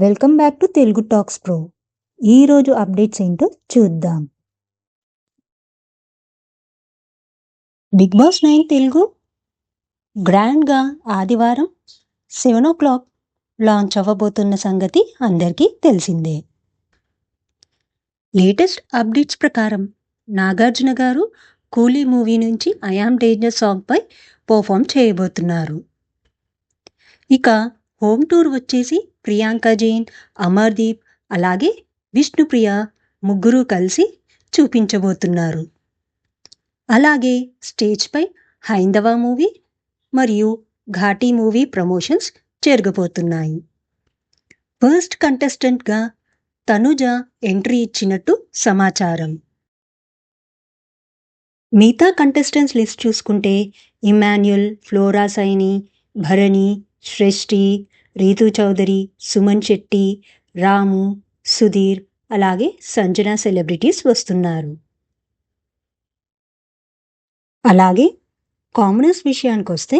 Welcome back to Telugu talks pro. ఈరోజు updates ఏంటో చూద్దాం. బిగ్ బాస్ 9 తెలుగు గ్రాండ్గా ఆదివారం 7 o'clock లాంచ్ అవ్వబోతున్న సంగతి అందరికీ తెలిసిందే. లేటెస్ట్ అప్డేట్స్ ప్రకారం నాగార్జున గారు కూలీ మూవీ నుంచి ఐ యామ్ డేంజర్ సాంగ్పై పర్ఫామ్ చేయబోతున్నారు. ఇక హోమ్ టూర్ వచ్చేసి ప్రియాంక జైన్, అమర్దీప్ అలాగే విష్ణుప్రియ ముగ్గురు కలిసి చూపించబోతున్నారు. అలాగే స్టేజ్పై హైందవ మూవీ మరియు ఘాటీ మూవీ ప్రమోషన్స్ జరగబోతున్నాయి. ఫస్ట్ కంటెస్టెంట్గా తనుజ ఎంట్రీ ఇచ్చినట్టు సమాచారం. మిగతా కంటెస్టెంట్స్ లిస్ట్ చూసుకుంటే ఇమాన్యుల్, ఫ్లోరా సైని, భరణి, సృష్టి, రీతు చౌదరి, సుమన్ శెట్టి, రాము, సుధీర్ అలాగే సంజన సెలబ్రిటీస్ వస్తున్నారు. అలాగే కామనర్స్ విషయానికి వస్తే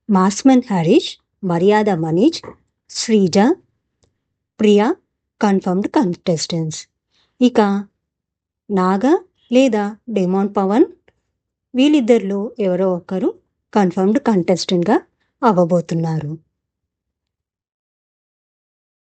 మాస్మన్ హరీష్, మర్యాద మనీష్, శ్రీజ, ప్రియా కన్ఫర్మ్డ్ కంటెస్టెంట్స్. ఇక నాగా లేదా డెమాన్ పవన్ వీళ్ళిద్దరిలో ఎవరో ఒకరు కన్ఫర్మ్డ్ కంటెస్టెంట్గా అవ్వబోతున్నారు.